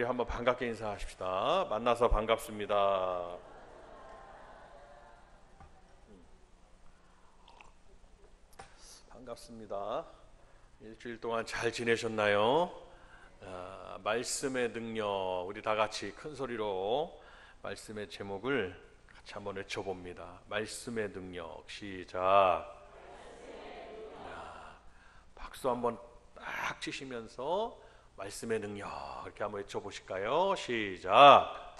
한번 반갑게 인사하십시다. 만나서 반갑습니다. 반갑습니다. 일주일 동안 잘 지내셨나요? 말씀의 능력, 우리 다 같이 큰 소리로 말씀의 제목을 같이 한번 외쳐봅니다. 말씀의 능력. 시작. 박수 한번 딱 치시면서 말씀의 능력 이렇게 한번 외쳐보실까요? 시작.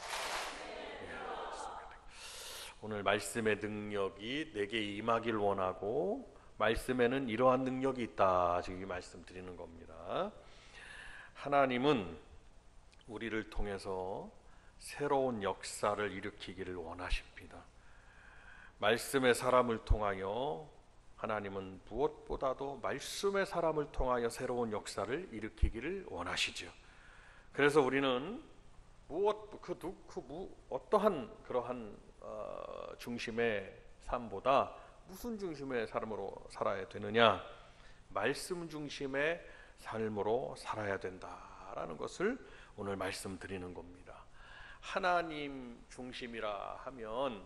오늘 말씀의 능력이 내게 임하길 원하고 말씀에는 이러한 능력이 있다, 지금 말씀드리는 겁니다. 하나님은 우리를 통해서 새로운 역사를 일으키기를 원하십니다. 말씀의 사람을 통하여, 하나님은 무엇보다도 말씀의 사람을 통하여 새로운 역사를 일으키기를 원하시죠. 그래서 우리는 어떠한 그러한 중심의 삶보다 무슨 중심의 삶으로 살아야 되느냐? 말씀 중심의 삶으로 살아야 된다라는 것을 오늘 말씀드리는 겁니다. 하나님 중심이라 하면,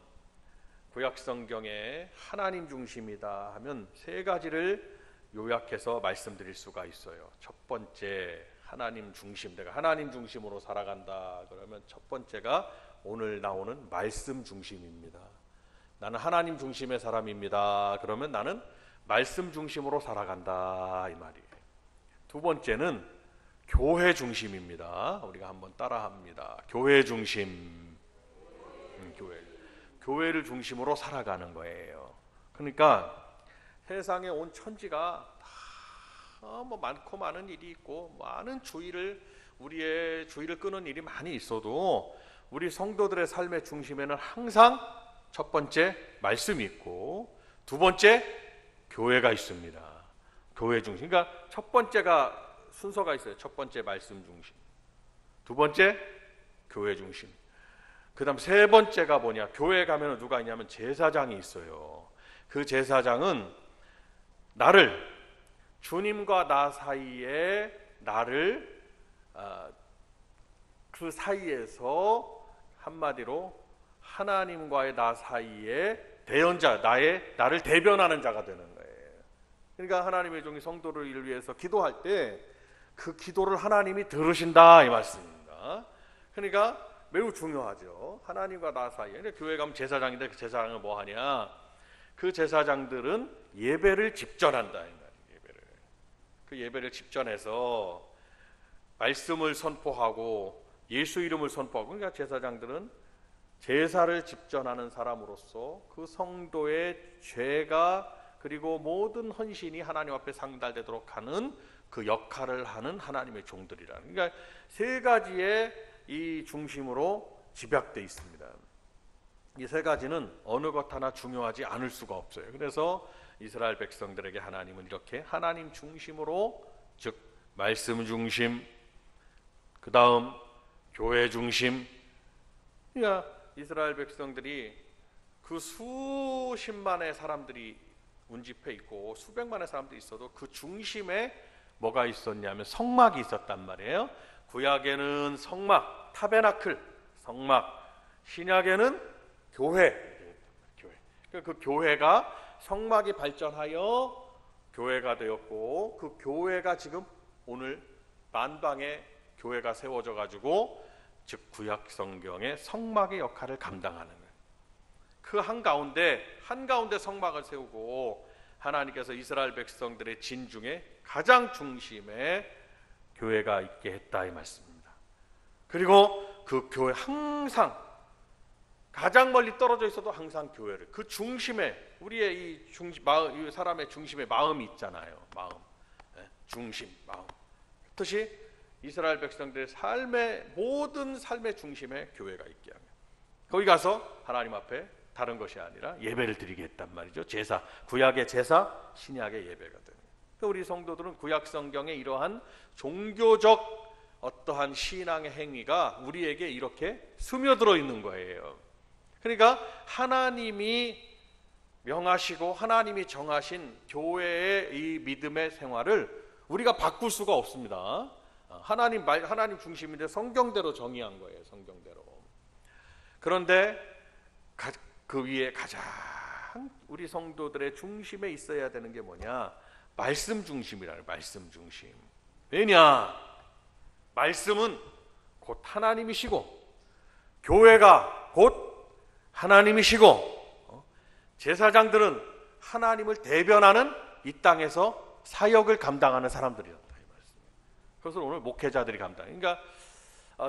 구약성경에 하나님 중심이다 하면 세 가지를 요약해서 말씀드릴 수가 있어요. 첫 번째, 하나님 중심, 내가 하나님 중심으로 살아간다 그러면 첫 번째가 오늘 나오는 말씀 중심입니다. 나는 하나님 중심의 사람입니다. 그러면 나는 말씀 중심으로 살아간다 이 말이에요. 두 번째는 교회 중심입니다. 우리가 한번 따라합니다. 교회 중심. 교회를 중심으로 살아가는 거예요. 그러니까 세상에 온 천지가 다 많고 많은 일이 있고 많은 우리의 주의를 끄는 일이 많이 있어도 우리 성도들의 삶의 중심에는 항상 첫 번째 말씀이 있고 두 번째 교회가 있습니다. 교회 중심. 그러니까 첫 번째가 순서가 있어요. 첫 번째 말씀 중심, 두 번째 교회 중심, 그 다음 세 번째가 뭐냐? 교회 가면 누가 있냐면 제사장이 있어요. 그 제사장은 주님과 나 사이에 나를 그 사이에서 한마디로 하나님과의 나 사이에 대언자, 나를 대변하는 자가 되는 거예요. 그러니까 하나님의 종이 성도를 위해서 기도할 때 그 기도를 하나님이 들으신다 이 말씀입니다. 그러니까 매우 중요하죠. 하나님과 나 사이에. 교회 가면 제사장인데 그 제사장은 뭐 하냐? 그 제사장들은 예배를 집전한다 이 말이에요. 그 예배를 집전해서 말씀을 선포하고 예수 이름을 선포하고, 그러니까 제사장들은 제사를 집전하는 사람으로서 그 성도의 죄가 그리고 모든 헌신이 하나님 앞에 상달되도록 하는 그 역할을 하는 하나님의 종들이라는, 그러니까 세 가지의 이 중심으로 집약되어 있습니다. 이 세 가지는 어느 것 하나 중요하지 않을 수가 없어요. 그래서 이스라엘 백성들에게 하나님은 이렇게 하나님 중심으로, 즉 말씀 중심, 그 다음 교회 중심, 그러니까 이스라엘 백성들이 그 수십만의 사람들이 운집해 있고 수백만의 사람들이 있어도 그 중심에 뭐가 있었냐면 성막이 있었단 말이에요. 구약에는 성막, 타베나클, 성막, 신약에는 교회. 그 교회가 성막이 발전하여 교회가 되었고, 그 교회가 지금 오늘 만방에 교회가 세워져 가지고, 즉 구약 성경의 성막의 역할을 감당하는 거예요. 그 한가운데 성막을 세우고 하나님께서 이스라엘 백성들의 진중에 가장 중심에 교회가 있게 했다 이 말씀입니다. 그리고 그 교회 항상 가장 멀리 떨어져 있어도 항상 교회를, 그 중심에 우리의 이 사람의 중심에 마음이 있잖아요. 마음, 중심, 마음. 그렇듯이 이스라엘 백성들의 모든 삶의 중심에 교회가 있게 하면 거기 가서 하나님 앞에 다른 것이 아니라 예배를 드리게 했단 말이죠. 제사, 구약의 제사, 신약의 예배가 되는 거예요. 그러니까 우리 성도들은 구약 성경의 이러한 종교적 어떠한 신앙의 행위가 우리에게 이렇게 스며들어 있는 거예요. 그러니까 하나님이 명하시고 하나님이 정하신 교회의 이 믿음의 생활을 우리가 바꿀 수가 없습니다. 하나님 중심인데 성경대로 정의한 거예요. 성경대로. 그런데 그 위에 가장 우리 성도들의 중심에 있어야 되는 게 뭐냐? 말씀 중심이라는, 말씀 중심. 왜냐? 말씀은 곧 하나님이시고 교회가 곧 하나님이시고 제사장들은 하나님을 대변하는 이 땅에서 사역을 감당하는 사람들이었다. 그것을 오늘 목회자들이 그러니까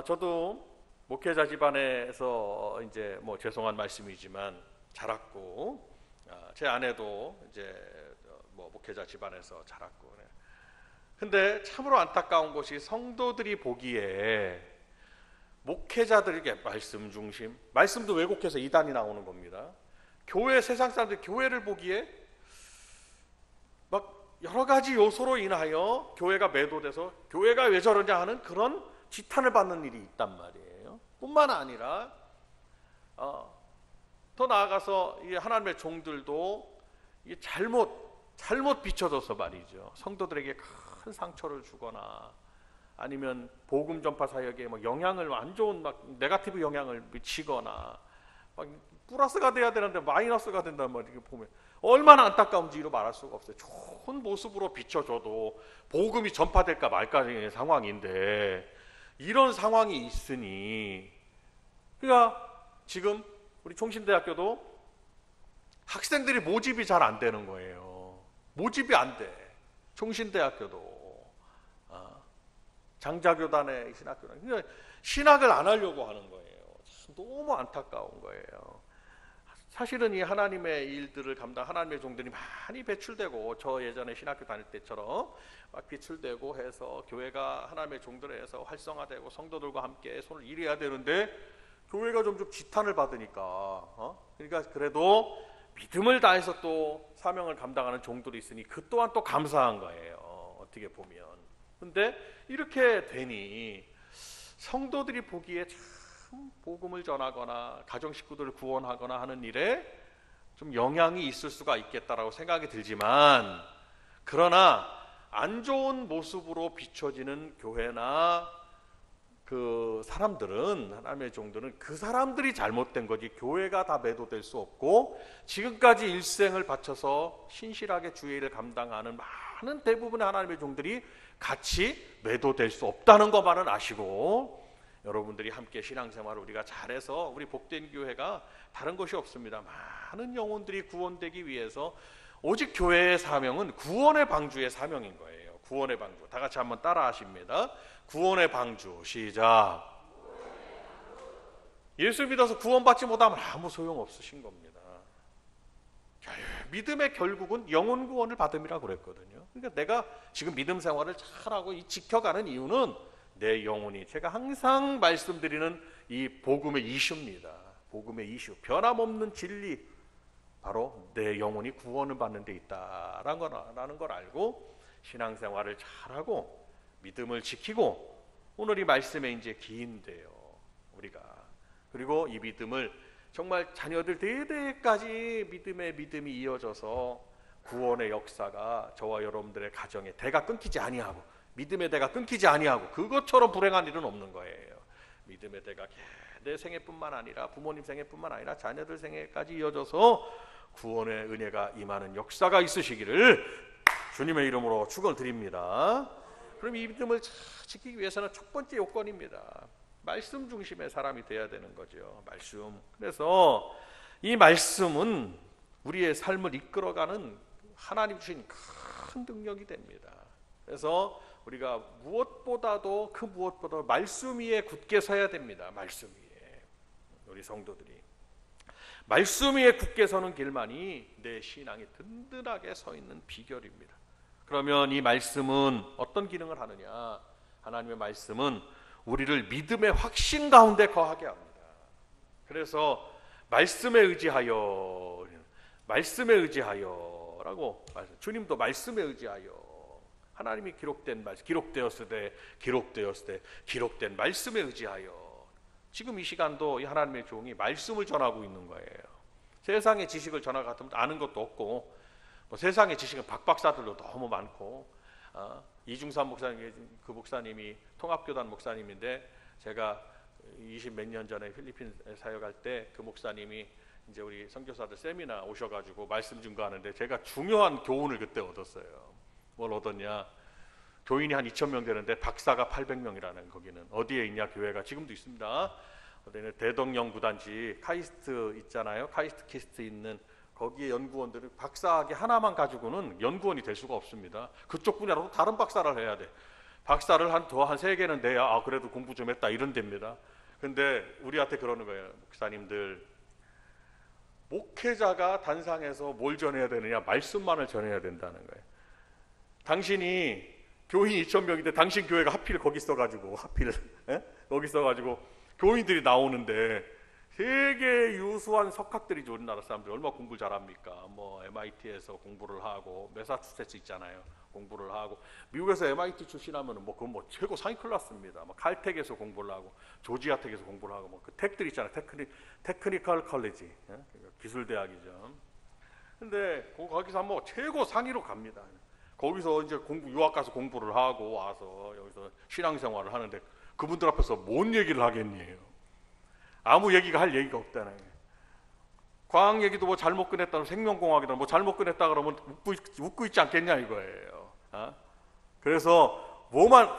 저도 목회자 집안에서 이제 뭐 죄송한 말씀이지만 자랐고, 제 아내도 이제 뭐 목회자 집안에서 자랐고. 근데 참으로 안타까운 것이 성도들이 보기에 목회자들에게 말씀 중심, 말씀도 왜곡해서 이단이 나오는 겁니다. 교회, 세상 사람들이 교회를 보기에 막 여러 가지 요소로 인하여 교회가 매도돼서 교회가 왜 저러냐 하는 그런 지탄을 받는 일이 있단 말이에요. 뿐만 아니라 더 나아가서 이 하나님의 종들도 이 잘못 비춰져서 말이죠. 성도들에게 큰 상처를 주거나 아니면 복음 전파 사역에 뭐 영향을, 안 좋은 막 네거티브 영향을 미치거나 막 플러스가 돼야 되는데 마이너스가 된다는 말, 이렇게 보면 얼마나 안타까운지 이루 말할 수가 없어요. 좋은 모습으로 비춰줘도 복음이 전파될까 말까의 상황인데 이런 상황이 있으니, 그러니까 지금 우리 총신대학교도 학생들이 모집이 잘 안 되는 거예요. 모집이 안 돼. 총신대학교도 장자교단의 신학교단, 그러니까 신학을 안 하려고 하는 거예요. 참 너무 안타까운 거예요. 사실은 이 하나님의 일들을 하나님의 종들이 많이 배출되고, 저 예전에 신학교 다닐 때처럼 막 배출되고 해서 교회가 하나님의 종들에 의해서 활성화되고 성도들과 함께 손을 일해야 되는데 교회가 점점 지탄을 받으니까 그러니까 그래도 믿음을 다해서 또 사명을 감당하는 종들이 있으니 그 또한 또 감사한 거예요. 어떻게 보면. 근데 이렇게 되니 성도들이 보기에 참 복음을 전하거나 가정 식구들을 구원하거나 하는 일에 좀 영향이 있을 수가 있겠다라고 생각이 들지만, 그러나 안 좋은 모습으로 비춰지는 교회나 그 사람들은, 하나님의 종들은 그 사람들이 잘못된 거지 교회가 다 매도될 수 없고, 지금까지 일생을 바쳐서 신실하게 주의 일을 감당하는 많은 대부분의 하나님의 종들이 같이 매도될 수 없다는 것만은 아시고, 여러분들이 함께 신앙생활을 우리가 잘해서 우리 복된 교회가 다른 것이 없습니다. 많은 영혼들이 구원되기 위해서 오직 교회의 사명은 구원의 방주의 사명인 거예요. 구원의 방주. 다 같이 한번 따라 하십니다. 구원의 방주. 시작. 예수 믿어서 구원받지 못하면 아무 소용없으신 겁니다. 믿음의 결국은 영혼 구원을 받음이라 그랬거든요. 그러니까 내가 지금 믿음 생활을 잘하고 지켜가는 이유는 내 영혼이, 제가 항상 말씀드리는 이 복음의 이슈입니다. 복음의 이슈, 변함없는 진리, 바로 내 영혼이 구원을 받는 데 있다라는 걸 알고 신앙생활을 잘하고 믿음을 지키고, 오늘 이 말씀에 이제 기인돼요, 우리가. 그리고 이 믿음을 정말 자녀들 대대까지 믿음이 이어져서 구원의 역사가 저와 여러분들의 가정에 대가 끊기지 아니하고, 믿음의 대가 끊기지 아니하고, 그것처럼 불행한 일은 없는 거예요. 믿음의 대가 내 생애뿐만 아니라 부모님 생애뿐만 아니라 자녀들 생애까지 이어져서 구원의 은혜가 임하는 역사가 있으시기를 주님의 이름으로 축원드립니다. 그럼 이 믿음을 지키기 위해서는 첫 번째 요건입니다. 말씀 중심의 사람이 돼야 되는 거죠. 말씀. 그래서 이 말씀은 우리의 삶을 이끌어가는 하나님 주신 큰 능력이 됩니다. 그래서 우리가 무엇보다도 말씀 위에 굳게 서야 됩니다. 말씀 위에. 우리 성도들이 말씀 위에 굳게 서는 길만이 내 신앙이 든든하게 서 있는 비결입니다. 그러면 이 말씀은 어떤 기능을 하느냐? 하나님의 말씀은 우리를 믿음의 확신 가운데 거하게 합니다. 그래서 말씀에 의지하여라고 말씀. 주님도 말씀에 의지하여. 하나님이 기록된 말씀, 기록된 말씀에 의지하여. 지금 이 시간도 이 하나님의 종이 말씀을 전하고 있는 거예요. 세상의 지식을 전하고 같으면 아는 것도 없고, 뭐 세상의 지식은 박박사들도 너무 많고, 이중삼 목사님, 그 목사님이 통합교단 목사님인데, 제가 20 몇 년 전에 필리핀 사역할 때 그 목사님이 이제 우리 선교사들 세미나 오셔가지고 말씀 증거하는데, 제가 중요한 교훈을 그때 얻었어요. 뭘 얻었냐? 교인이 한 2,000명 되는데 박사가 800명이라는, 거기는 어디에 있냐? 교회가 지금도 있습니다. 대덕령 구단지 카이스트 있잖아요. 카이스트 키스트 있는 거기에 연구원들은 박사학위 하나만 가지고는 연구원이 될 수가 없습니다. 그쪽 분야로 다른 박사를 해야 돼. 박사를 한 3개는 내야 그래도 공부 좀 했다 이런 데입니다. 근데 우리한테 그러는 거예요. 목사님들, 목회자가 단상에서 뭘 전해야 되느냐? 말씀만을 전해야 된다는 거예요. 당신이 교인 2,000명인데 당신 교회가 하필 거기 있어가지고, 거기 있어가지고 교인들이 나오는데, 세계 유수한 석학들이죠. 우리나라 사람들이 얼마나 공부를 잘합니까? 뭐 MIT에서 공부를 하고, 매사추세츠 있잖아요. 공부를 하고, 미국에서 MIT 출신하면은 뭐 그건 뭐 최고 상위 클래스입니다. 뭐 칼텍에서 공부를 하고, 조지아텍에서 공부를 하고, 뭐 그 텍들 있잖아요. 테크니컬 컬리지, 기술대학이죠. 근데 거기서 한번 최고 상위로 갑니다. 거기서 이제 유학 가서 공부를 하고 와서 여기서 신앙생활을 하는데, 그분들 앞에서 뭔 얘기를 하겠니요? 아무 얘기가 할 얘기가 없다는 거예요. 과학 얘기도 뭐 잘못 꺼냈다, 생명공학이다 뭐 잘못 꺼냈다 그러면 웃고 있지 않겠냐 이거예요. 그래서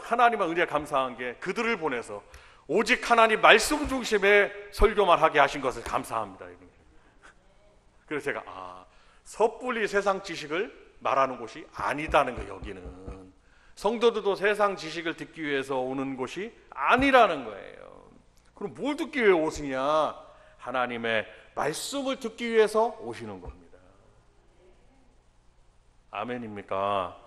하나님의 은혜에 감사한 게, 그들을 보내서 오직 하나님 말씀 중심의 설교만 하게 하신 것을 감사합니다. 그래서 제가 섣불리 세상 지식을 말하는 곳이 아니다는 거예요. 여기는 성도들도 세상 지식을 듣기 위해서 오는 곳이 아니라는 거예요. 그럼 뭘 듣기 위해 오시냐? 하나님의 말씀을 듣기 위해서 오시는 겁니다. 아멘입니까?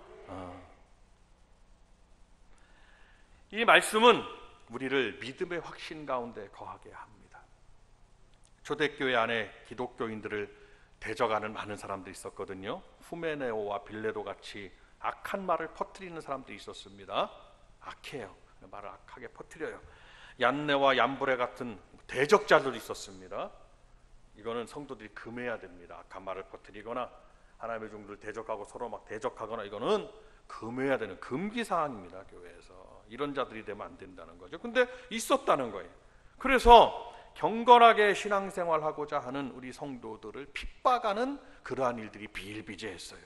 이 말씀은 우리를 믿음의 확신 가운데 거하게 합니다. 초대교회 안에 기독교인들을 대적하는 많은 사람들이 있었거든요. 후메네오와 빌레도 같이 악한 말을 퍼뜨리는 사람들이 있었습니다. 악해요. 말을 악하게 퍼뜨려요. 얀네와 얀브레 같은 대적자들도 있었습니다. 이거는 성도들이 금해야 됩니다. 악한 말을 퍼뜨리거나 하나님의 종들을 대적하고 서로 막 대적하거나, 이거는 금해야 되는 금기사항입니다. 교회에서 이런 자들이 되면 안 된다는 거죠. 근데 있었다는 거예요. 그래서 경건하게 신앙생활하고자 하는 우리 성도들을 핍박하는 그러한 일들이 비일비재했어요.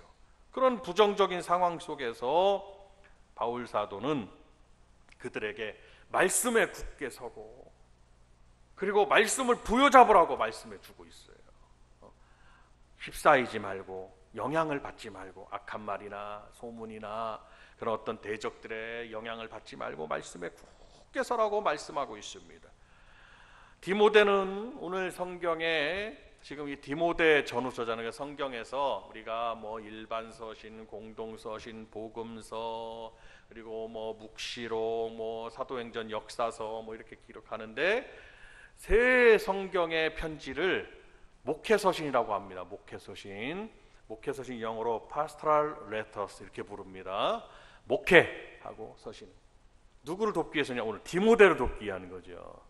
그런 부정적인 상황 속에서 바울 사도는 그들에게 말씀에 굳게 서고, 그리고 말씀을 부여잡으라고 말씀해 주고 있어요. 휩싸이지 말고, 영향을 받지 말고, 악한 말이나 소문이나 그런 어떤 대적들의 영향을 받지 말고 말씀에 굳게 서라고 말씀하고 있습니다. 디모데는 오늘 성경에, 지금 이 디모데 전후서잖아요. 성경에서 우리가 뭐 일반서신, 공동서신, 복음서, 그리고 뭐 묵시록, 뭐 사도행전, 역사서 뭐 이렇게 기록하는데, 새 성경의 편지를 목회서신이라고 합니다. 목회서신 영어로 pastoral letters 이렇게 부릅니다. 목회하고 서신, 누구를 돕기 위해서냐? 오늘 디모데를 돕기 위한 거죠.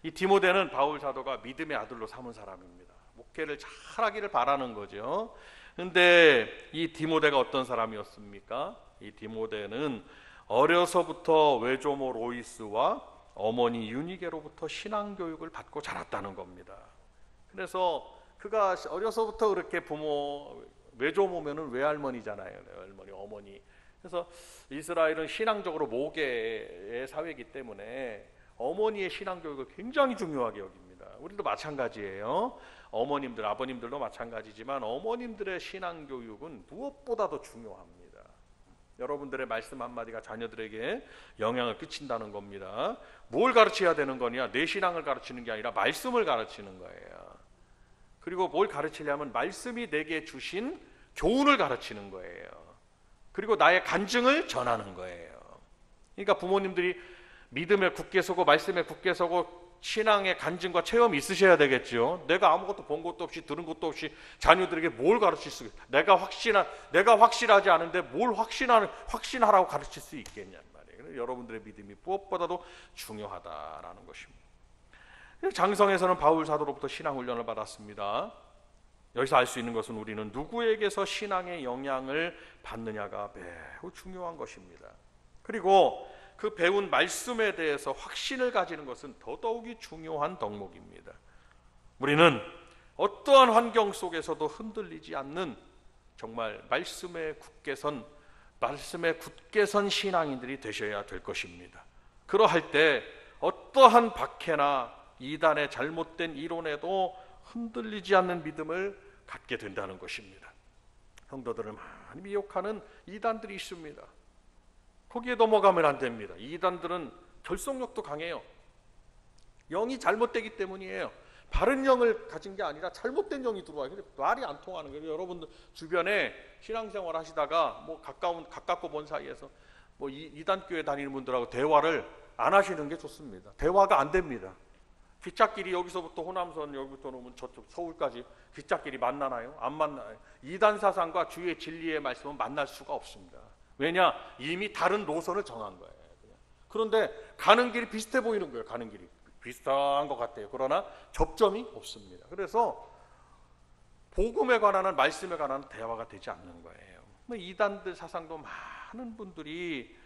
이 디모데는 바울 사도가 믿음의 아들로 삼은 사람입니다. 목회를 잘하기를 바라는 거죠. 근데 이 디모데가 어떤 사람이었습니까? 이 디모데는 어려서부터 외조모 로이스와 어머니 유니게로부터 신앙교육을 받고 자랐다는 겁니다. 그래서 그가 어려서부터 그렇게 외조모면은 외할머니잖아요. 외할머니, 어머니. 그래서 이스라엘은 신앙적으로 모계의 사회이기 때문에 어머니의 신앙교육을 굉장히 중요하게 여깁니다. 우리도 마찬가지예요. 어머님들, 아버님들도 마찬가지지만 어머님들의 신앙교육은 무엇보다도 중요합니다. 여러분들의 말씀 한마디가 자녀들에게 영향을 끼친다는 겁니다. 뭘 가르쳐야 되는 거냐? 내 신앙을 가르치는 게 아니라 말씀을 가르치는 거예요. 그리고 뭘 가르치려면 말씀이 내게 주신 교훈을 가르치는 거예요. 그리고 나의 간증을 전하는 거예요. 그러니까 부모님들이 믿음에 굳게 서고 말씀에 굳게 서고 신앙의 간증과 체험이 있으셔야 되겠죠. 내가 아무것도 본 것도 없이 들은 것도 없이 자녀들에게 뭘 가르칠 수 있겠어요? 내가 확실하지 않은데 뭘 확신하라고 가르칠 수 있겠냔 말이에요. 여러분들의 믿음이 무엇보다도 중요하다라는 것입니다. 장성에서는 바울 사도로부터 신앙 훈련을 받았습니다. 여기서 알 수 있는 것은 우리는 누구에게서 신앙의 영향을 받느냐가 매우 중요한 것입니다. 그리고 그 배운 말씀에 대해서 확신을 가지는 것은 더더욱이 중요한 덕목입니다. 우리는 어떠한 환경 속에서도 흔들리지 않는 정말 말씀에 굳게 선 신앙인들이 되셔야 될 것입니다. 그러할 때 어떠한 박해나 이단의 잘못된 이론에도 흔들리지 않는 믿음을 갖게 된다는 것입니다. 성도들을 많이 미혹하는 이단들이 있습니다. 거기에 넘어가면 안 됩니다. 이단들은 결속력도 강해요. 영이 잘못되기 때문이에요. 바른 영을 가진 게 아니라 잘못된 영이 들어와요. 말이 안 통하는 거예요. 여러분들 주변에 신앙생활 하시다가 뭐 가깝고 먼 사이에서 뭐 이단교회 다니는 분들하고 대화를 안 하시는 게 좋습니다. 대화가 안 됩니다. 기찻길이 여기서부터 호남선 여기부터 오면 저쪽 서울까지 기찻길이 만나나요? 안 만나요. 이단 사상과 주의 진리의 말씀은 만날 수가 없습니다. 왜냐? 이미 다른 노선을 정한 거예요. 그런데 가는 길이 비슷해 보이는 거예요. 가는 길이 비슷한 것 같아요. 그러나 접점이 없습니다. 그래서 복음에 관한 말씀에 관한 대화가 되지 않는 거예요. 이단들 사상도 많은 분들이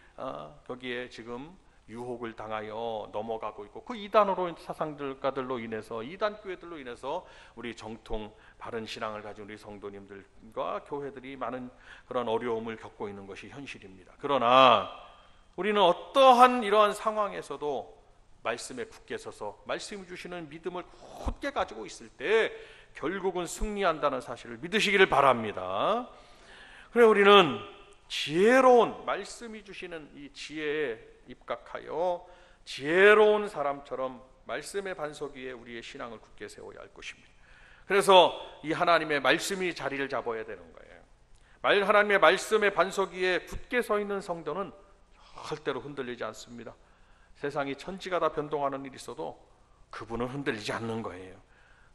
거기에 지금 유혹을 당하여 넘어가고 있고, 그 이단으로 사상가들로 인해서, 이단 교회들로 인해서 우리 정통 바른 신앙을 가진 우리 성도님들과 교회들이 많은 그런 어려움을 겪고 있는 것이 현실입니다. 그러나 우리는 어떠한 이러한 상황에서도 말씀에 굳게 서서 말씀이 주시는 믿음을 굳게 가지고 있을 때 결국은 승리한다는 사실을 믿으시기를 바랍니다. 그래 우리는 지혜로운 말씀이 주시는 이 지혜에 입각하여 지혜로운 사람처럼 말씀의 반석 위에 우리의 신앙을 굳게 세워야 할 것입니다. 그래서 이 하나님의 말씀이 자리를 잡아야 되는 거예요. 하나님의 말씀의 반석 위에 굳게 서 있는 성도는 절대로 흔들리지 않습니다. 세상이 천지가 다 변동하는 일이 있어도 그분은 흔들리지 않는 거예요.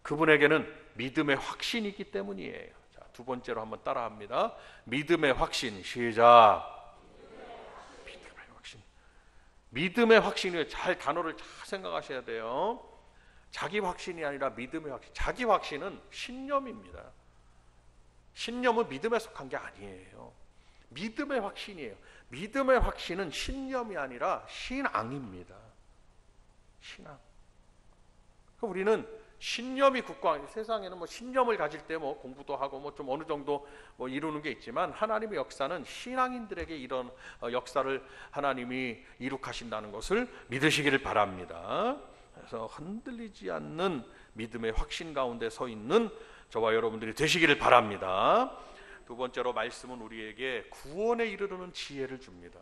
그분에게는 믿음의 확신이 있기 때문이에요. 자, 두 번째로 한번 따라합니다. 믿음의 확신. 시작. 믿음의 확신이에요. 잘 단어를 잘 생각하셔야 돼요. 자기 확신이 아니라 믿음의 확신. 자기 확신은 신념입니다. 신념은 믿음에 속한 게 아니에요. 믿음의 확신이에요. 믿음의 확신은 신념이 아니라 신앙입니다. 신앙. 우리는 신념이 굳고, 세상에는 뭐 신념을 가질 때 뭐 공부도 하고 뭐 좀 어느 정도 뭐 이루는 게 있지만, 하나님의 역사는 신앙인들에게 이런 역사를 하나님이 이룩하신다는 것을 믿으시기를 바랍니다. 그래서 흔들리지 않는 믿음의 확신 가운데 서 있는 저와 여러분들이 되시기를 바랍니다. 두 번째로 말씀은 우리에게 구원에 이르르는 지혜를 줍니다.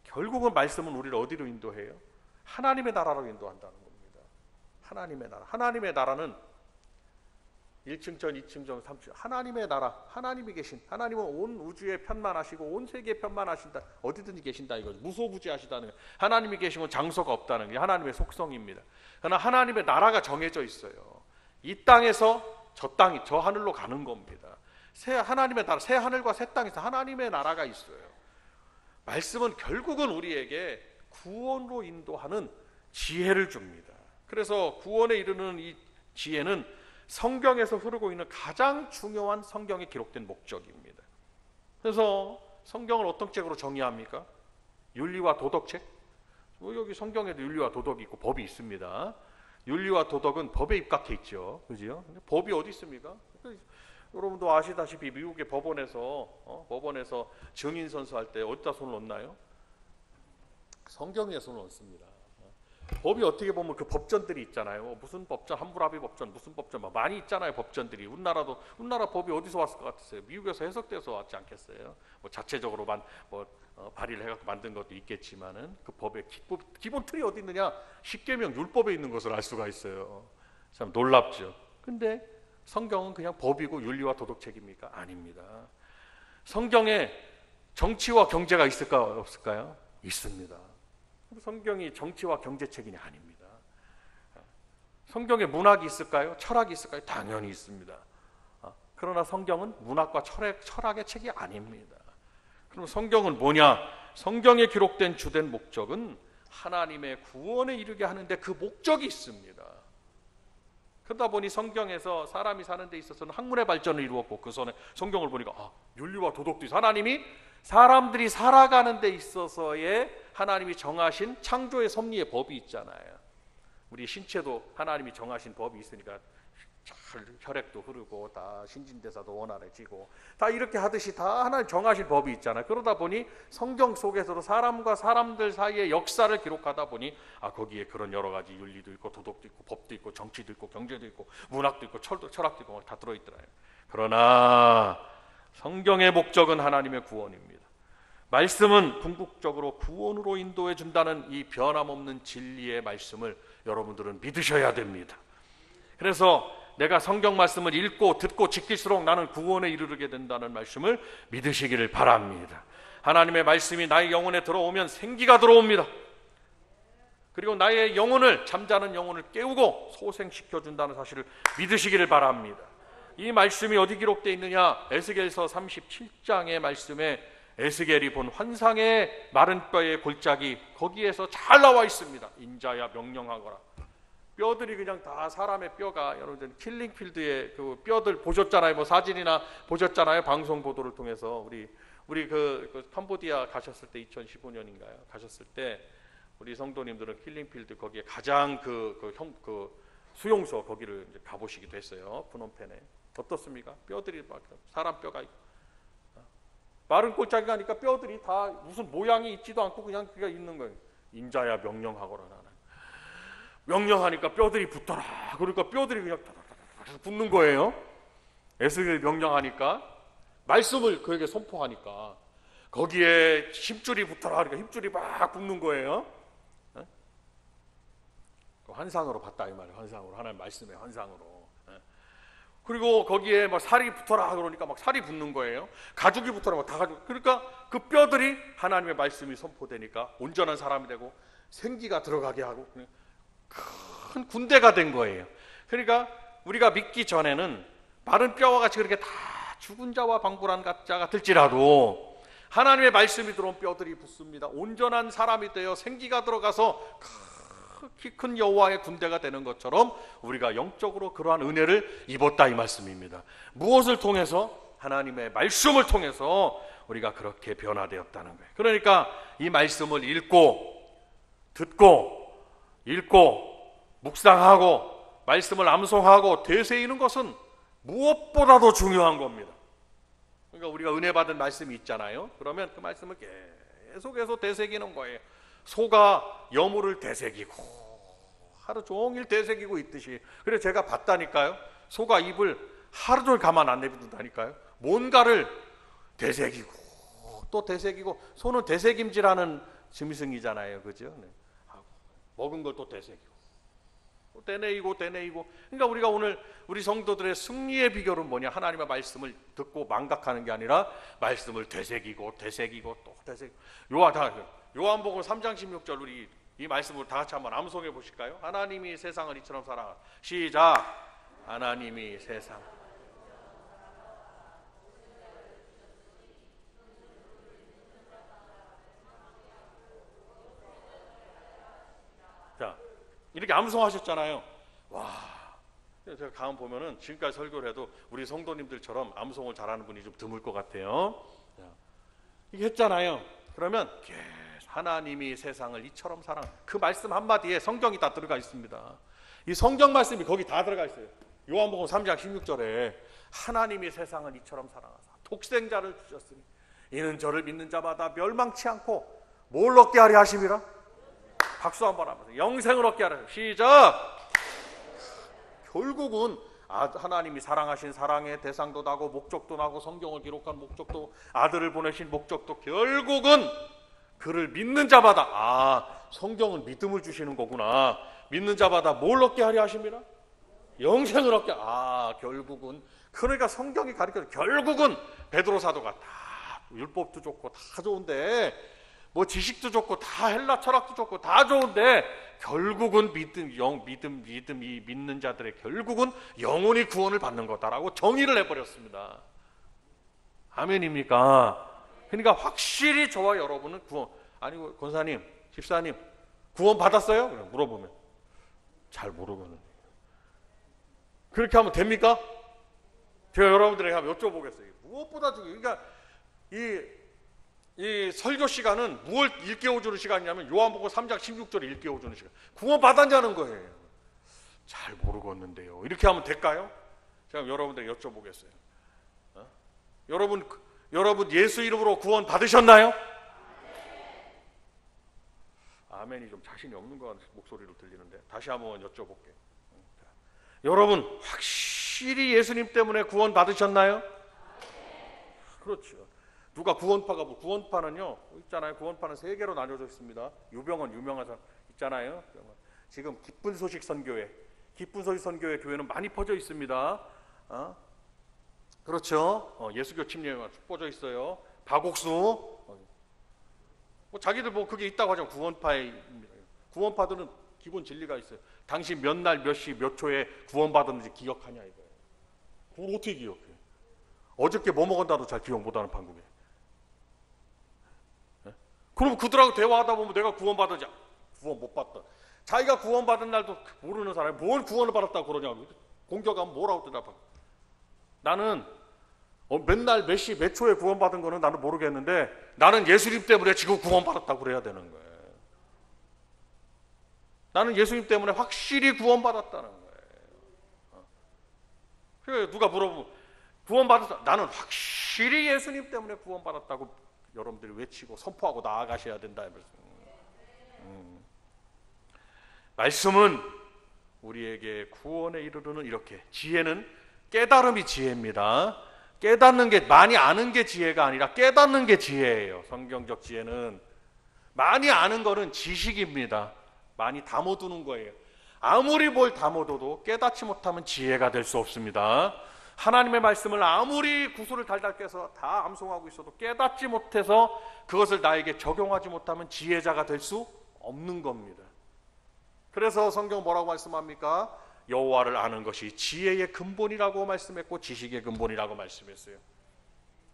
결국은 말씀은 우리를 어디로 인도해요? 하나님의 나라로 인도한다는 겁니다. 하나님의 나라. 하나님의 나라는 1층 전, 2층 전, 3층. 하나님의 나라. 하나님이 계신. 하나님은 온 우주에 편만하시고 온 세계에 편만하신다. 어디든지 계신다 이거죠. 무소부지하시다는 거예요. 하나님이 계신 건 장소가 없다는 게 하나님의 속성입니다. 그러나 하나님의 나라가 정해져 있어요. 이 땅에서 저 하늘로 가는 겁니다. 하나님의 나라, 새 하늘과 새 땅에서 하나님의 나라가 있어요. 말씀은 결국은 우리에게 구원으로 인도하는 지혜를 줍니다. 그래서 구원에 이르는 이 지혜는 성경에서 흐르고 있는 가장 중요한 성경에 기록된 목적입니다. 그래서 성경을 어떤 책으로 정의합니까? 윤리와 도덕책? 여기 성경에도 윤리와 도덕이 있고 법이 있습니다. 윤리와 도덕은 법에 입각해 있죠. 그죠? 법이 어디 있습니까? 여러분도 아시다시피 미국의 법원에서 증인 선서할 때 어디다 손을 얹나요? 성경 위에 손을 얹습니다. 법이 어떻게 보면 그 법전들이 있잖아요. 무슨 법전, 함무라비 법전, 무슨 법전 많이 있잖아요. 법전들이. 우리나라 법이 어디서 왔을 것 같으세요? 미국에서 해석돼서 왔지 않겠어요? 뭐 자체적으로 발의를 해갖고 만든 것도 있겠지만은 그 법의 기본 틀이 어디 있느냐? 십계명 율법에 있는 것을 알 수가 있어요. 참 놀랍죠. 근데 성경은 그냥 법이고 윤리와 도덕책입니까? 아닙니다. 성경에 정치와 경제가 있을까 없을까요? 있습니다. 성경이 정치와 경제책이 아닙니다. 성경에 문학이 있을까요? 철학이 있을까요? 당연히 있습니다. 그러나 성경은 문학과 철학의 책이 아닙니다. 그럼 성경은 뭐냐? 성경에 기록된 주된 목적은 하나님의 구원에 이르게 하는데 그 목적이 있습니다. 그러다 보니 성경에서 사람이 사는 데 있어서는 학문의 발전을 이루었고, 그 전에 성경을 보니까 윤리와 도덕도 있어. 하나님이 사람들이 살아가는 데 있어서의 하나님이 정하신 창조의 섭리의 법이 있잖아요. 우리 신체도 하나님이 정하신 법이 있으니까 잘 혈액도 흐르고 다 신진대사도 원활해지고 다 이렇게 하듯이 다 하나님 정하신 법이 있잖아요. 그러다 보니 성경 속에서도 사람과 사람들 사이의 역사를 기록하다 보니 거기에 그런 여러 가지 윤리도 있고 도덕도 있고 법도 있고 정치도 있고 경제도 있고 문학도 있고 철학도 있고 다 들어있더라고요. 그러나 성경의 목적은 하나님의 구원입니다. 말씀은 궁극적으로 구원으로 인도해 준다는 이 변함없는 진리의 말씀을 여러분들은 믿으셔야 됩니다. 그래서 내가 성경 말씀을 읽고 듣고 지킬수록 나는 구원에 이르게 된다는 말씀을 믿으시기를 바랍니다. 하나님의 말씀이 나의 영혼에 들어오면 생기가 들어옵니다. 그리고 나의 영혼을, 잠자는 영혼을 깨우고 소생시켜준다는 사실을 믿으시기를 바랍니다. 이 말씀이 어디 기록되어 있느냐? 에스겔서 37장의 말씀에 에스겔이 본 환상의 마른 뼈의 골짜기, 거기에서 잘 나와 있습니다. 인자야 명령하거라. 뼈들이 그냥 다 사람의 뼈가, 여러분 킬링필드의 그 뼈들 보셨잖아요. 뭐 사진이나 보셨잖아요. 방송 보도를 통해서 우리 그 캄보디아 가셨을 때 2015년인가요? 가셨을 때 우리 성도님들은 킬링필드 거기에 가장 그 수용소 거기를 이제 가보시기도 했어요. 푸놈펜에. 어떻습니까? 뼈들이 막 사람 뼈가 있고. 마른 골짜기 가니까 뼈들이 다 무슨 모양이 있지도 않고 그냥 있는 거예요. 인자야 명령하거라. 나는 명령하니까 뼈들이 붙더라. 그러니까 뼈들이 그냥 붙는 거예요. 에스겔 명령하니까, 말씀을 그에게 선포하니까 거기에 힘줄이 붙더라. 그러니까 힘줄이 막 붙는 거예요. 환상으로 봤다 이 말이에요. 환상으로, 하나님 말씀의 환상으로. 그리고 거기에 막 살이 붙어라 그러니까 막 살이 붙는 거예요. 가죽이 붙어라 막 다 가죽. 그러니까 그 뼈들이 하나님의 말씀이 선포되니까 온전한 사람이 되고 생기가 들어가게 하고 큰 군대가 된 거예요. 그러니까 우리가 믿기 전에는 마른 뼈와 같이 그렇게 다 죽은 자와 방불한 자 같을지라도 하나님의 말씀이 들어온 뼈들이 붙습니다. 온전한 사람이 되어 생기가 들어가서 키 큰 여호와의 군대가 되는 것처럼 우리가 영적으로 그러한 은혜를 입었다 이 말씀입니다. 무엇을 통해서? 하나님의 말씀을 통해서 우리가 그렇게 변화되었다는 거예요. 그러니까 이 말씀을 읽고 듣고 읽고 묵상하고 말씀을 암송하고 되새이는 것은 무엇보다도 중요한 겁니다. 그러니까 우리가 은혜 받은 말씀이 있잖아요. 그러면 그 말씀을 계속해서 되새기는 거예요. 소가 여물을 되새기고 하루 종일 되새기고 있듯이. 그래서 제가 봤다니까요. 소가 입을 하루 종일 가만 안 내둔다니까요. 뭔가를 되새기고 또 되새기고. 소는 되새김질하는 짐승이잖아요. 그죠? 네. 먹은 걸 또 되새기고 또 되뇌이고. 그러니까 우리가 오늘 우리 성도들의 승리의 비결은 뭐냐? 하나님의 말씀을 듣고 망각하는 게 아니라 말씀을 되새기고 또 되새기고. 요한복음 3장 16절 우리 이 말씀을 다 같이 한번 암송해 보실까요? 하나님이 세상을 이처럼 사랑하사. 시작. 하나님이 세상. 자, 이렇게 암송하셨잖아요. 와, 제가 가만 보면은 지금까지 설교를 해도 우리 성도님들처럼 암송을 잘하는 분이 좀 드물 것 같아요. 자, 이게 했잖아요. 그러면 하나님이 세상을 이처럼 사랑. 그 말씀 한마디에 성경이 다 들어가 있습니다. 이 성경 말씀이 거기 다 들어가 있어요. 요한복음 3장 16절에 하나님이 세상을 이처럼 사랑하사 독생자를 주셨으니 이는 저를 믿는 자마다 멸망치 않고 뭘 얻게 하려 하심이라. 박수 한번 하면서 영생을 얻게 하려. 시작. 결국은 하나님이 사랑하신 사랑의 대상도 나고 목적도 나고 성경을 기록한 목적도, 아들을 보내신 목적도 결국은 그를 믿는 자마다, 성경은 믿음을 주시는 거구나. 믿는 자마다 뭘 얻게 하려 하십니다. 영생을 얻게. 결국은, 그러니까 성경이 가르쳐서 결국은 베드로 사도가 다 율법도 좋고 다 좋은데, 뭐 지식도 좋고 다 헬라 철학도 좋고 다 좋은데 결국은 믿음이 믿는 자들의 결국은 영혼이 구원을 받는 거다라고 정의를 해버렸습니다. 아멘입니까? 그러니까 확실히 저와 여러분은 구원, 아니고 권사님, 집사님 구원 받았어요? 물어보면 잘 모르거든요. 그렇게 하면 됩니까? 제가 여러분들에게 한번 여쭤보겠어요. 무엇보다 중요해요. 그러니까 이 설교 시간은 무엇을 일깨워주는 시간이냐면 요한복음 3장 16절을 일깨워주는 시간. 구원 받았냐는 거예요. 잘 모르겠는데요. 이렇게 하면 될까요? 제가 여러분들에게 여쭤보겠어요. 여러분 예수 이름으로 구원 받으셨나요? 아멘이 좀 자신이 없는 것 같은 목소리로 들리는데 다시 한번 여쭤볼게요. 여러분 확실히 예수님 때문에 구원 받으셨나요? 그렇죠. 누가 구원파가 뭐 구원파는요 있잖아요. 구원파는 세 개로 나뉘어져 있습니다. 유병헌 유명한 사람 있잖아요. 지금 기쁜 소식 선교회 교회는 많이 퍼져 있습니다. 그렇죠. 예수교 침례가 쭉 퍼져 있어요. 박옥수 뭐 자기들 뭐 그게 있다고 하죠. 구원파입니다. 구원파들은 기본 진리가 있어요. 당신 몇 날 몇 시 몇 초에 구원받았는지 기억하냐 이거예요. 그걸 어떻게 기억해? 어저께 뭐 먹었나도 잘 기억 못하는 판국에. 그럼 그들하고 대화하다 보면 내가 구원받았지 구원 못 받다. 자기가 구원받은 날도 모르는 사람이 뭘 구원을 받았다고 그러냐고 공격하면 뭐라고 대답하고. 나는 맨날 몇 시 몇 초에 구원받은 거는 나는 모르겠는데 나는 예수님 때문에 지금 구원받았다고 그래야 되는 거예요. 나는 예수님 때문에 확실히 구원받았다는 거예요. 그래서 누가 물어보면 구원받았다. 나는 확실히 예수님 때문에 구원받았다고 여러분들이 외치고 선포하고 나아가셔야 된다. 말씀은 우리에게 구원에 이르르는 이렇게 지혜는 깨달음이 지혜입니다. 깨닫는 게 많이 아는 게 지혜가 아니라 깨닫는 게 지혜예요. 성경적 지혜는 많이 아는 거는 지식입니다. 많이 담아두는 거예요. 아무리 뭘 담아둬도 깨닫지 못하면 지혜가 될 수 없습니다. 하나님의 말씀을 아무리 구슬을 달달 깨서 다 암송하고 있어도 깨닫지 못해서 그것을 나에게 적용하지 못하면 지혜자가 될 수 없는 겁니다. 그래서 성경 뭐라고 말씀합니까? 여호와를 아는 것이 지혜의 근본이라고 말씀했고 지식의 근본이라고 말씀했어요.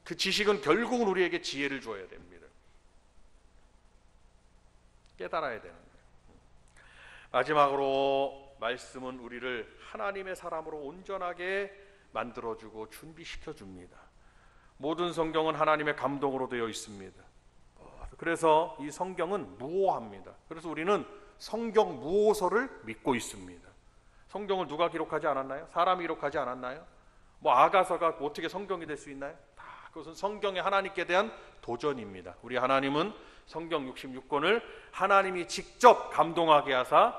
그 지식은 결국은 우리에게 지혜를 줘야 됩니다. 깨달아야 되는 거예요. 마지막으로 말씀은 우리를 하나님의 사람으로 온전하게 만들어주고 준비시켜줍니다. 모든 성경은 하나님의 감동으로 되어 있습니다. 그래서 이 성경은 무오합니다. 그래서 우리는 성경 무오서를 믿고 있습니다. 성경을 누가 기록하지 않았나요? 사람이 기록하지 않았나요? 뭐 아가서가 어떻게 성경이 될 수 있나요? 다 그것은 성경의 하나님께 대한 도전입니다. 우리 하나님은 성경 66권을 하나님이 직접 감동하게 하사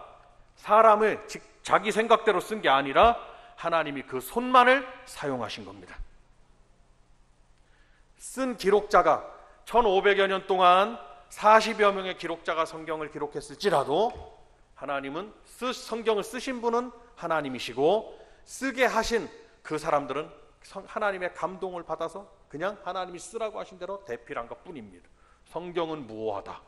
사람을 자기 생각대로 쓴 게 아니라 하나님이 그 손만을 사용하신 겁니다. 쓴 기록자가 1500여 년 동안 40여 명의 기록자가 성경을 기록했을지라도 하나님은 성경을 쓰신 분은 하나님이시고 쓰게 하신 그 사람들은 하나님의 감동을 받아서 그냥 하나님이 쓰라고 하신 대로 대필한 것뿐입니다. 성경은 무오하다.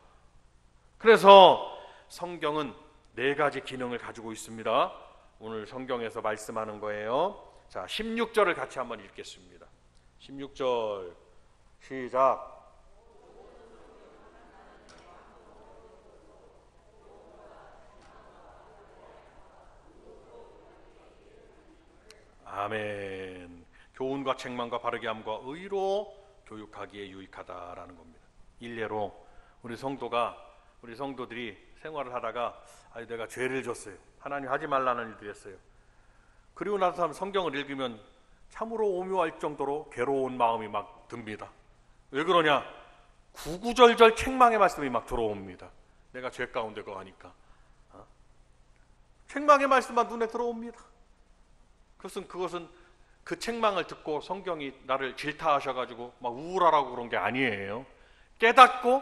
그래서 성경은 4가지 기능을 가지고 있습니다. 오늘 성경에서 말씀하는 거예요. 자, 16절을 같이 한번 읽겠습니다. 16절 시작. 아멘. 교훈과 책망과 바르게 함과 의로 교육하기에 유익하다라는 겁니다. 일례로 우리 성도들이 생활을 하다가 내가 죄를 졌어요. 하나님 하지 말라는 일도 했어요. 그리고 나서 성경을 읽으면 참으로 오묘할 정도로 괴로운 마음이 막 듭니다. 왜 그러냐? 구구절절 책망의 말씀이 막 들어옵니다. 내가 죄 가운데 거하니까 책망의 말씀만 눈에 들어옵니다. 그것은 그 책망을 듣고 성경이 나를 질타하셔가지고 막 우울하라고 그런 게 아니에요. 깨닫고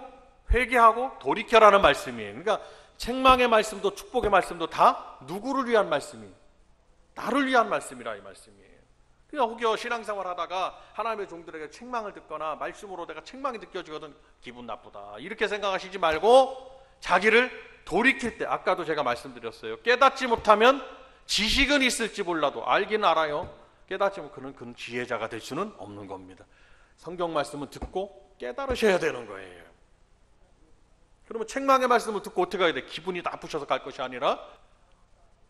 회개하고 돌이켜라는 말씀이에요. 그러니까 책망의 말씀도 축복의 말씀도 다 누구를 위한 말씀이에요? 나를 위한 말씀이라 이 말씀이에요. 그냥 혹여 신앙생활 하다가 하나님의 종들에게 책망을 듣거나 말씀으로 내가 책망이 느껴지거든 기분 나쁘다 이렇게 생각하시지 말고 자기를 돌이킬 때 아까도 제가 말씀드렸어요. 깨닫지 못하면 지식은 있을지 몰라도 알긴 알아요. 깨닫지 못하면 그는 지혜자가 될 수는 없는 겁니다. 성경 말씀은 듣고 깨달으셔야 되는 거예요. 그러면 책망의 말씀을 듣고 어떻게 해야 돼? 기분이 나쁘셔서 갈 것이 아니라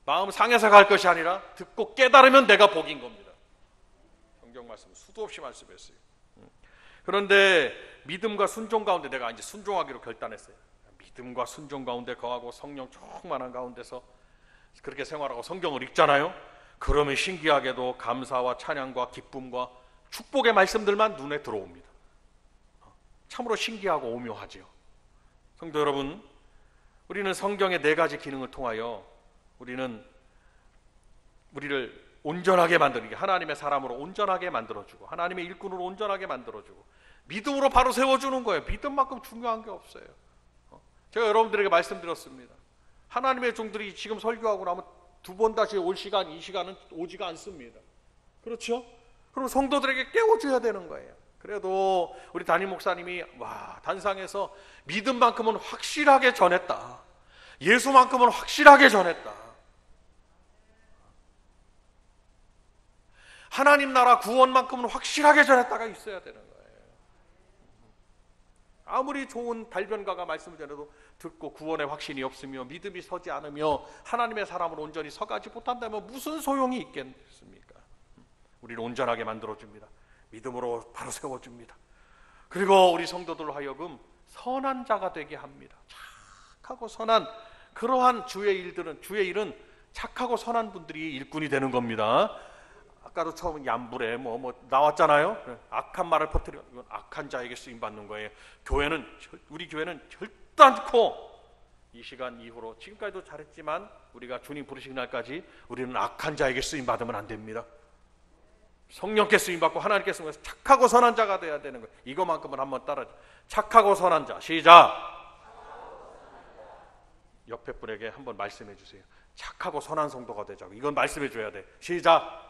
마음 상해서 갈 것이 아니라 듣고 깨달으면 내가 복인 겁니다. 성경 말씀 수도 없이 말씀했어요. 그런데 믿음과 순종 가운데 내가 이제 순종하기로 결단했어요. 믿음과 순종 가운데 거하고 성령 충만한 가운데서 그렇게 생활하고 성경을 읽잖아요. 그러면 신기하게도 감사와 찬양과 기쁨과 축복의 말씀들만 눈에 들어옵니다. 참으로 신기하고 오묘하지요. 성도 여러분, 우리는 성경의 4가지 기능을 통하여 우리를 온전하게 만드는 게 하나님의 사람으로 온전하게 만들어주고 하나님의 일꾼으로 온전하게 만들어주고 믿음으로 바로 세워주는 거예요. 믿음만큼 중요한 게 없어요. 제가 여러분들에게 말씀드렸습니다. 하나님의 종들이 지금 설교하고 나면 2번 다시 올 시간, 이 시간은 오지가 않습니다. 그렇죠? 그럼 성도들에게 깨워줘야 되는 거예요. 그래도 우리 담임 목사님이 단상에서 믿음만큼은 확실하게 전했다. 예수만큼은 확실하게 전했다. 하나님 나라 구원만큼은 확실하게 전했다가 있어야 되는 거예요. 아무리 좋은 발변가가 말씀을 전해도 듣고 구원의 확신이 없으며 믿음이 서지 않으며 하나님의 사람으로 온전히 서가지 못한다면 무슨 소용이 있겠습니까? 우리를 온전하게 만들어줍니다. 믿음으로 바로 세워줍니다. 그리고 우리 성도들로 하여금 선한 자가 되게 합니다. 착하고 선한 그러한 주의 일은 착하고 선한 분들이 일꾼이 되는 겁니다. 아까도 처음 얀불에 나왔잖아요. 악한 말을 퍼뜨려 이건 악한 자에게 쓰임 받는 거예요. 우리 교회는 결단코 이 시간 이후로 지금까지도 잘했지만 우리가 주님 부르시는 날까지 우리는 악한 자에게 쓰임 받으면 안 됩니다. 성령께 쓰임 받고 하나님께 쓰임 받고 착하고 선한 자가 돼야 되는 거예요. 이거만큼은 한번 따라줘. 착하고 선한 자. 시작. 옆에 분에게 한번 말씀해 주세요. 착하고 선한 성도가 되자고. 이건 말씀해 줘야 돼. 시작.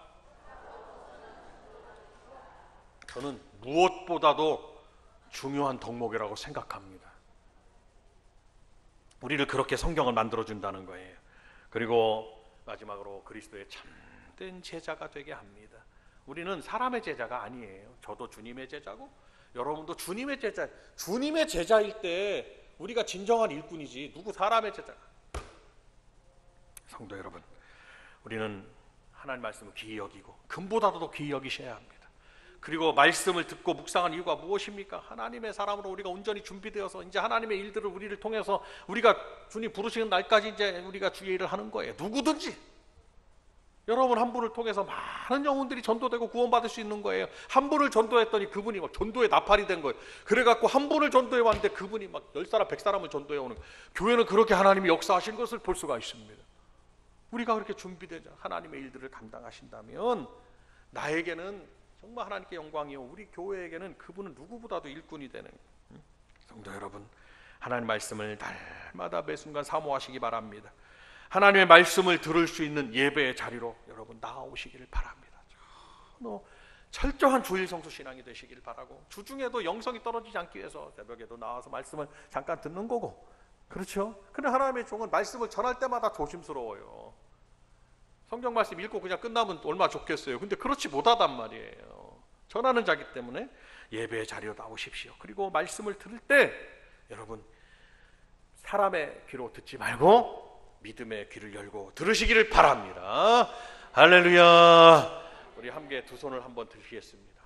저는 무엇보다도 중요한 덕목이라고 생각합니다. 우리를 그렇게 성경을 만들어준다는 거예요. 그리고 마지막으로 그리스도의 참된 제자가 되게 합니다. 우리는 사람의 제자가 아니에요. 저도 주님의 제자고 여러분도 주님의 제자. 주님의 제자일 때 우리가 진정한 일꾼이지 누구 사람의 제자. 성도 여러분, 우리는 하나님 말씀을 귀히 여기고 금보다도 귀히 여기셔야 합니다. 그리고 말씀을 듣고 묵상한 이유가 무엇입니까? 하나님의 사람으로 우리가 온전히 준비되어서 이제 하나님의 일들을 우리를 통해서 우리가 주님 부르시는 날까지 이제 우리가 주의 일을 하는 거예요. 누구든지 여러분 한 분을 통해서 많은 영혼들이 전도되고 구원받을 수 있는 거예요. 한 분을 전도했더니 그분이 막 전도의 나팔이 된 거예요. 그래갖고 한 분을 전도해 왔는데 그분이 막 10사람 100사람을 전도해 오는 거예요. 교회는 그렇게 하나님이 역사하신 것을 볼 수가 있습니다. 우리가 그렇게 준비되자 하나님의 일들을 감당하신다면 나에게는 정말 하나님께 영광이요 우리 교회에게는 그분은 누구보다도 일꾼이 되는 거예요. 성도 여러분, 하나님 말씀을 날마다 매 순간 사모하시기 바랍니다. 하나님의 말씀을 들을 수 있는 예배의 자리로 여러분 나아오시기를 바랍니다. 철저한 주일 성수 신앙이 되시기를 바라고 주중에도 영성이 떨어지지 않기 위해서 새벽에도 나와서 말씀을 잠깐 듣는 거고 그렇죠? 그런데 하나님의 종은 말씀을 전할 때마다 조심스러워요. 성경 말씀 읽고 그냥 끝나면 얼마나 좋겠어요. 근데 그렇지 못하단 말이에요. 전하는 자기 때문에 예배의 자리로 나오십시오. 그리고 말씀을 들을 때 여러분 사람의 귀로 듣지 말고 믿음의 귀를 열고 들으시기를 바랍니다. 할렐루야. 우리 함께 두 손을 한번 드시겠습니다.